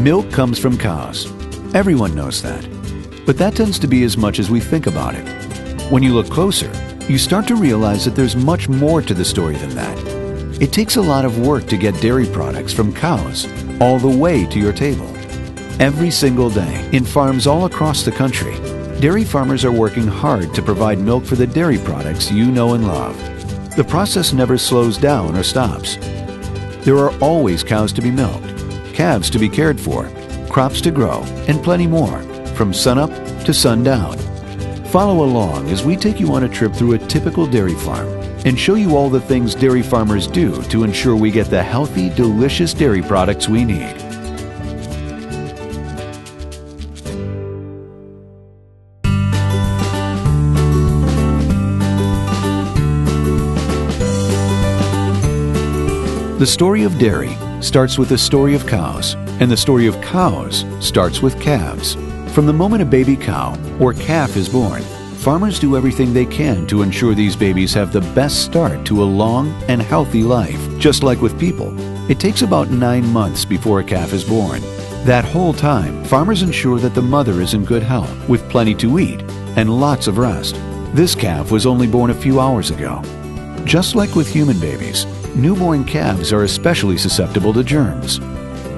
Milk comes from cows. Everyone knows that. But that tends to be as much as we think about it. When you look closer, you start to realize that there's much more to the story than that. It takes a lot of work to get dairy products from cows all the way to your table. Every single day, in farms all across the country, dairy farmers are working hard to provide milk for the dairy products you know and love. The process never slows down or stops. There are always cows to be milked, calves to be cared for, crops to grow, and plenty more, from sunup to sundown. Follow along as we take you on a trip through a typical dairy farm and show you all the things dairy farmers do to ensure we get the healthy, delicious dairy products we need. The story of dairy starts with the story of cows, and the story of cows starts with calves. From the moment a baby cow or calf is born, farmers do everything they can to ensure these babies have the best start to a long and healthy life. Just like with people, it takes about 9 months before a calf is born. That whole time, farmers ensure that the mother is in good health, with plenty to eat and lots of rest. This calf was only born a few hours ago. Just like with human babies, newborn calves are especially susceptible to germs.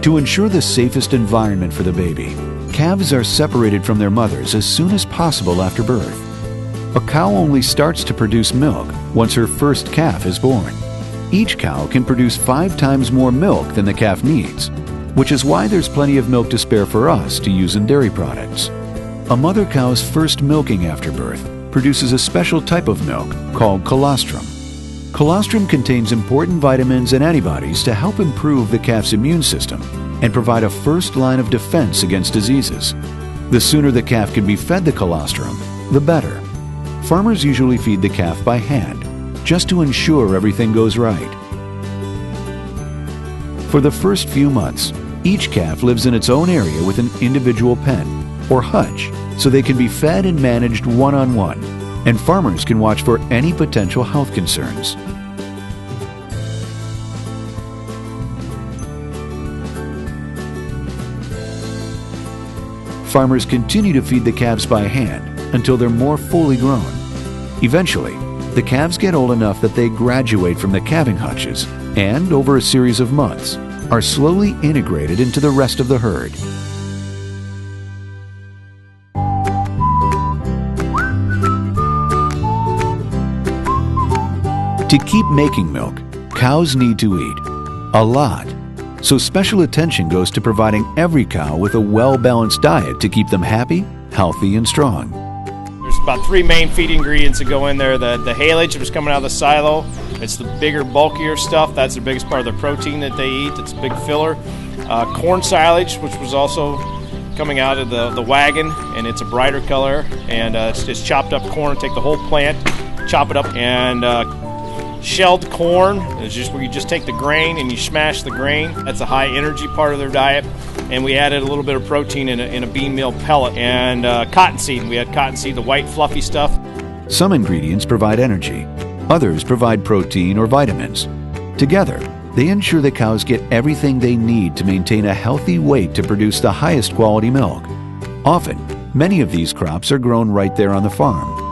To ensure the safest environment for the baby, calves are separated from their mothers as soon as possible after birth. A cow only starts to produce milk once her first calf is born. Each cow can produce 5 times more milk than the calf needs, which is why there's plenty of milk to spare for us to use in dairy products. A mother cow's first milking after birth produces a special type of milk called colostrum. Colostrum contains important vitamins and antibodies to help improve the calf's immune system and provide a first line of defense against diseases. The sooner the calf can be fed the colostrum, the better. Farmers usually feed the calf by hand, just to ensure everything goes right. For the first few months, each calf lives in its own area with an individual pen, or hutch, so they can be fed and managed one-on-one, and farmers can watch for any potential health concerns. Farmers continue to feed the calves by hand until they're more fully grown. Eventually, the calves get old enough that they graduate from the calving hutches and, over a series of months, are slowly integrated into the rest of the herd. To keep making milk, cows need to eat a lot. So special attention goes to providing every cow with a well-balanced diet to keep them happy, healthy, and strong. There's about 3 main feed ingredients that go in there. The haylage, which is coming out of the silo. It's the bigger, bulkier stuff. That's the biggest part of the protein that they eat. It's a big filler. Corn silage, which was also coming out of the wagon, and it's a brighter color. And it's just chopped up corn. Take the whole plant, chop it up, and shelled corn is just where you just take the grain and you smash the grain. That's a high energy part of their diet. And we added a little bit of protein in a bean meal pellet. And cottonseed. We had cottonseed, the white fluffy stuff. Some ingredients provide energy. Others provide protein or vitamins. Together, they ensure the cows get everything they need to maintain a healthy weight to produce the highest quality milk. Often, many of these crops are grown right there on the farm.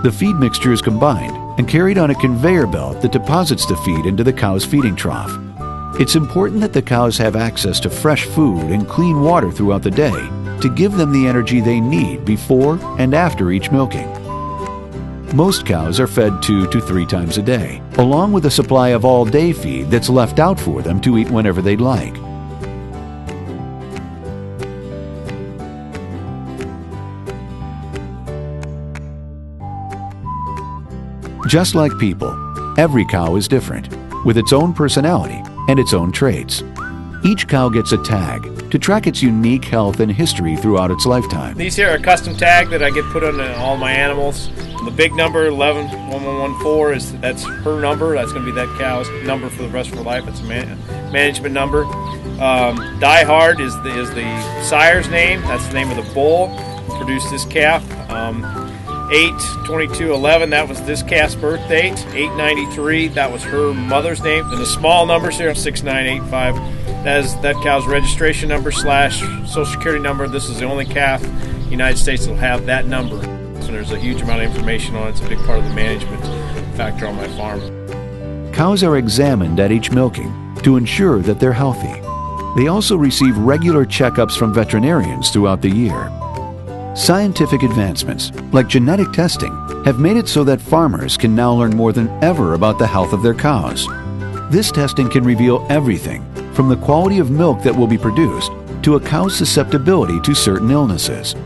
The feed mixture is combined and carried on a conveyor belt that deposits the feed into the cow's feeding trough. It's important that the cows have access to fresh food and clean water throughout the day to give them the energy they need before and after each milking. Most cows are fed 2 to 3 times a day, along with a supply of all-day feed that's left out for them to eat whenever they'd like. Just like people, every cow is different, with its own personality and its own traits. Each cow gets a tag to track its unique health and history throughout its lifetime. These here are a custom tag that I get put on all my animals. The big number, 111114, that's her number. That's going to be that cow's number for the rest of her life. It's a management number. Die Hard is the sire's name. That's the name of the bull that produced this calf. 8/22/11, that was this calf's birth date. 8/93, that was her mother's name. And the small numbers here, 6985. that cow's registration number / social security number. This is the only calf in the United States that will have that number. So there's a huge amount of information on it. It's a big part of the management factor on my farm. Cows are examined at each milking to ensure that they're healthy. They also receive regular checkups from veterinarians throughout the year. Scientific advancements, like genetic testing, have made it so that farmers can now learn more than ever about the health of their cows. This testing can reveal everything from the quality of milk that will be produced to a cow's susceptibility to certain illnesses.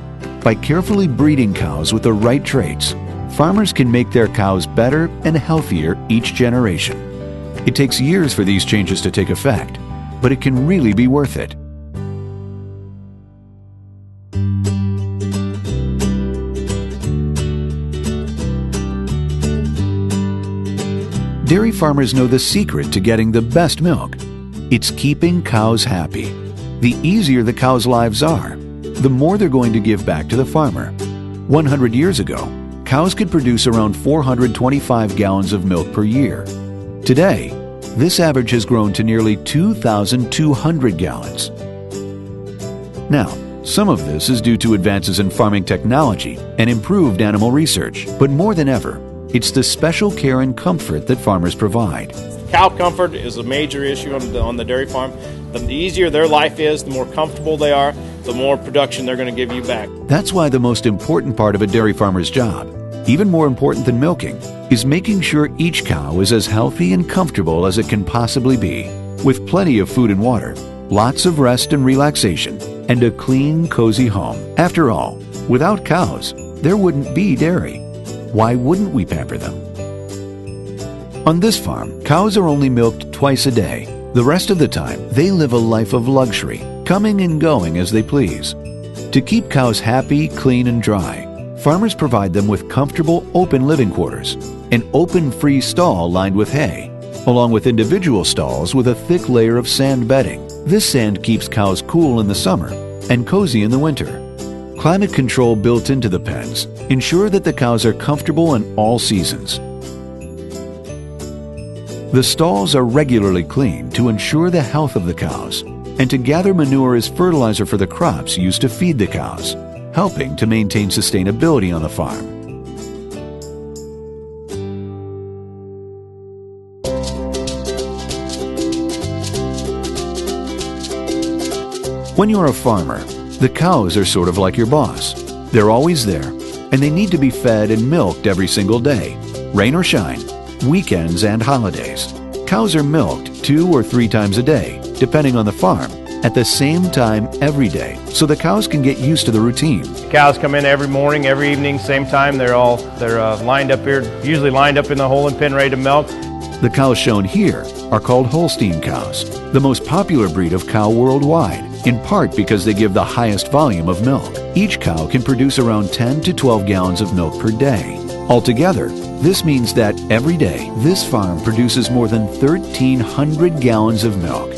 By carefully breeding cows with the right traits, farmers can make their cows better and healthier each generation. It takes years for these changes to take effect, but it can really be worth it. Dairy farmers know the secret to getting the best milk. It's keeping cows happy. The easier the cows' lives are, the more they're going to give back to the farmer. 100 years ago, cows could produce around 425 gallons of milk per year. Today, this average has grown to nearly 2,200 gallons. Now, some of this is due to advances in farming technology and improved animal research, but more than ever, it's the special care and comfort that farmers provide. Cow comfort is a major issue on the dairy farm. The easier their life is, the more comfortable they are, the more production they're going to give you back. That's why the most important part of a dairy farmer's job, even more important than milking, is making sure each cow is as healthy and comfortable as it can possibly be, with plenty of food and water, lots of rest and relaxation, and a clean, cozy home. After all, without cows, there wouldn't be dairy. Why wouldn't we pamper them? On this farm, cows are only milked twice a day. The rest of the time, they live a life of luxury, coming and going as they please. To keep cows happy, clean, and dry, farmers provide them with comfortable, open living quarters, an open, free stall lined with hay, along with individual stalls with a thick layer of sand bedding. This sand keeps cows cool in the summer and cozy in the winter. Climate control built into the pens ensure that the cows are comfortable in all seasons. The stalls are regularly cleaned to ensure the health of the cows and to gather manure as fertilizer for the crops used to feed the cows, helping to maintain sustainability on the farm. When you're a farmer, the cows are sort of like your boss. They're always there, and they need to be fed and milked every single day, rain or shine, weekends and holidays. Cows are milked 2 or 3 times a day, depending on the farm, at the same time every day, so the cows can get used to the routine. Cows come in every morning, every evening, same time. They're lined up here, usually lined up in the holding pen, ready to milk. The cows shown here are called Holstein cows, the most popular breed of cow worldwide, in part because they give the highest volume of milk. Each cow can produce around 10 to 12 gallons of milk per day. Altogether, this means that every day, this farm produces more than 1,300 gallons of milk.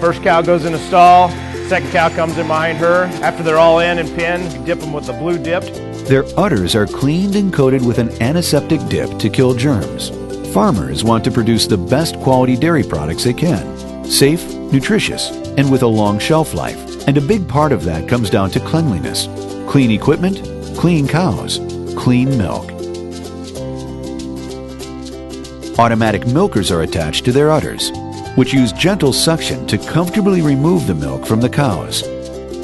First cow goes in a stall, second cow comes in behind her. After they're all in and pinned, you dip them with the blue dipped. Their udders are cleaned and coated with an antiseptic dip to kill germs. Farmers want to produce the best quality dairy products they can, safe, nutritious, and with a long shelf life. And a big part of that comes down to cleanliness. Clean equipment, clean cows, clean milk. Automatic milkers are attached to their udders, which use gentle suction to comfortably remove the milk from the cows.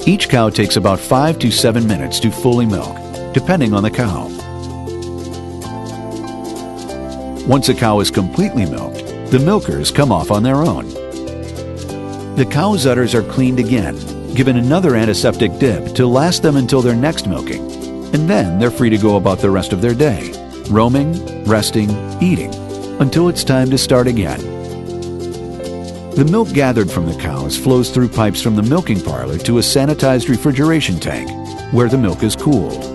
Each cow takes about 5 to 7 minutes to fully milk, depending on the cow. Once a cow is completely milked, the milkers come off on their own. The cow's udders are cleaned again, given another antiseptic dip to last them until their next milking, and then they're free to go about the rest of their day, roaming, resting, eating, until it's time to start again. The milk gathered from the cows flows through pipes from the milking parlor to a sanitized refrigeration tank, where the milk is cooled.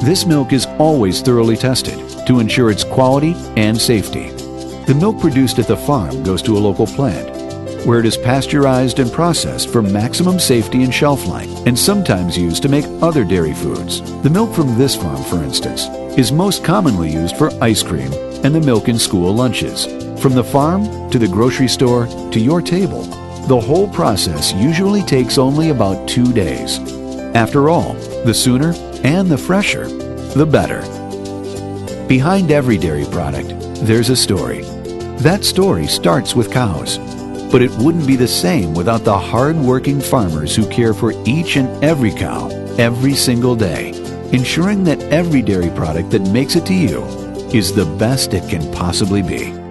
This milk is always thoroughly tested to ensure its quality and safety. The milk produced at the farm goes to a local plant. where it is pasteurized and processed for maximum safety and shelf life, and sometimes used to make other dairy foods. The milk from this farm, for instance, is most commonly used for ice cream and the milk in school lunches. From the farm to the grocery store to your table, the whole process usually takes only about 2 days. After all, the sooner and the fresher, the better. Behind every dairy product, there's a story. That story starts with cows. But it wouldn't be the same without the hard-working farmers who care for each and every cow every single day, ensuring that every dairy product that makes it to you is the best it can possibly be.